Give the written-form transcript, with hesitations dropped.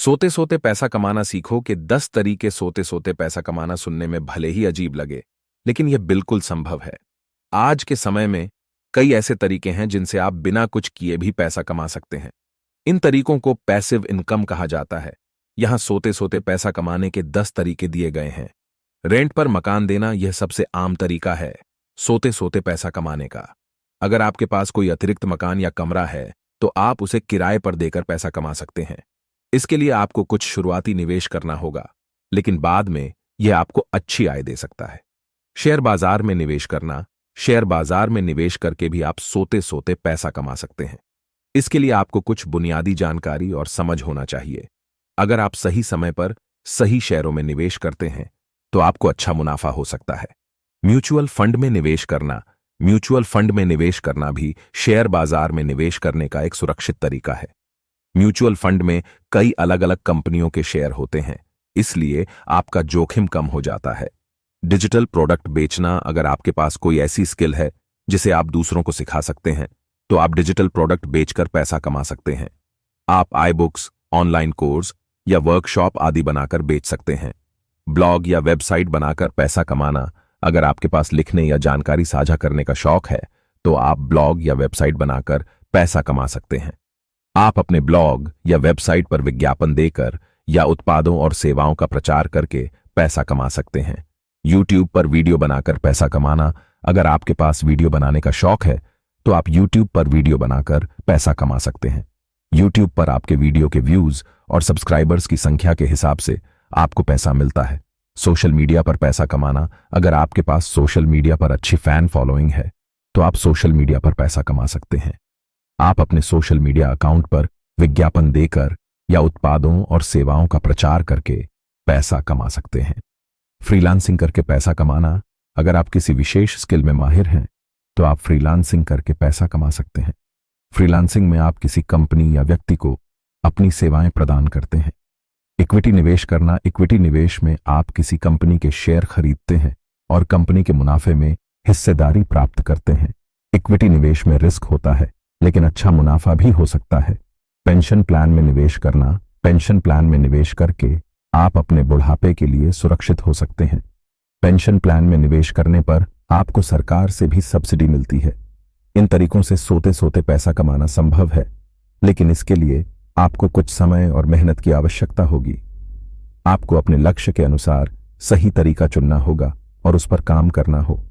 सोते सोते पैसा कमाना सीखो कि 10 तरीके सोते सोते पैसा कमाना सुनने में भले ही अजीब लगे, लेकिन यह बिल्कुल संभव है। आज के समय में कई ऐसे तरीके हैं जिनसे आप बिना कुछ किए भी पैसा कमा सकते हैं। इन तरीकों को पैसिव इनकम कहा जाता है। यहां सोते सोते पैसा कमाने के 10 तरीके दिए गए हैं। रेंट पर मकान देना यह सबसे आम तरीका है सोते सोते पैसा कमाने का। अगर आपके पास कोई अतिरिक्त मकान या कमरा है तो आप उसे किराए पर देकर पैसा कमा सकते हैं। इसके लिए आपको कुछ शुरुआती निवेश करना होगा, लेकिन बाद में यह आपको अच्छी आय दे सकता है। शेयर बाजार में निवेश करना। शेयर बाजार में निवेश करके भी आप सोते सोते पैसा कमा सकते हैं। इसके लिए आपको कुछ बुनियादी जानकारी और समझ होना चाहिए। अगर आप सही समय पर सही शेयरों में निवेश करते हैं तो आपको अच्छा मुनाफा हो सकता है। म्यूचुअल फंड में निवेश करना। म्यूचुअल फंड में निवेश करना भी शेयर बाजार में निवेश करने का एक सुरक्षित तरीका है। म्यूचुअल फंड में कई अलग अलग कंपनियों के शेयर होते हैं, इसलिए आपका जोखिम कम हो जाता है। डिजिटल प्रोडक्ट बेचना। अगर आपके पास कोई ऐसी स्किल है जिसे आप दूसरों को सिखा सकते हैं तो आप डिजिटल प्रोडक्ट बेचकर पैसा कमा सकते हैं। आप आई बुक्स, ऑनलाइन कोर्स या वर्कशॉप आदि बनाकर बेच सकते हैं। ब्लॉग या वेबसाइट बनाकर पैसा कमाना। अगर आपके पास लिखने या जानकारी साझा करने का शौक है तो आप ब्लॉग या वेबसाइट बनाकर पैसा कमा सकते हैं। आप अपने ब्लॉग या वेबसाइट पर विज्ञापन देकर या उत्पादों और सेवाओं का प्रचार करके पैसा कमा सकते हैं। यूट्यूब पर वीडियो बनाकर पैसा कमाना। अगर आपके पास वीडियो बनाने का शौक है तो आप यूट्यूब पर वीडियो बनाकर पैसा कमा सकते हैं। यूट्यूब पर आपके वीडियो के व्यूज और सब्सक्राइबर्स की संख्या के हिसाब से आपको पैसा मिलता है। सोशल मीडिया पर पैसा कमाना। अगर आपके पास सोशल मीडिया पर अच्छी फैन फॉलोइंग है तो आप सोशल मीडिया पर पैसा कमा सकते हैं। आप अपने सोशल मीडिया अकाउंट पर विज्ञापन देकर या उत्पादों और सेवाओं का प्रचार करके पैसा कमा सकते हैं। फ्रीलांसिंग करके पैसा कमाना। अगर आप किसी विशेष स्किल में माहिर हैं तो आप फ्रीलांसिंग करके पैसा कमा सकते हैं। फ्रीलांसिंग में आप किसी कंपनी या व्यक्ति को अपनी सेवाएं प्रदान करते हैं। इक्विटी निवेश करना। इक्विटी निवेश में आप किसी कंपनी के शेयर खरीदते हैं और कंपनी के मुनाफे में हिस्सेदारी प्राप्त करते हैं। इक्विटी निवेश में रिस्क होता है, लेकिन अच्छा मुनाफा भी हो सकता है। पेंशन प्लान में निवेश करना। पेंशन प्लान में निवेश करके आप अपने बुढ़ापे के लिए सुरक्षित हो सकते हैं। पेंशन प्लान में निवेश करने पर आपको सरकार से भी सब्सिडी मिलती है। इन तरीकों से सोते सोते पैसा कमाना संभव है, लेकिन इसके लिए आपको कुछ समय और मेहनत की आवश्यकता होगी। आपको अपने लक्ष्य के अनुसार सही तरीका चुनना होगा और उस पर काम करना हो।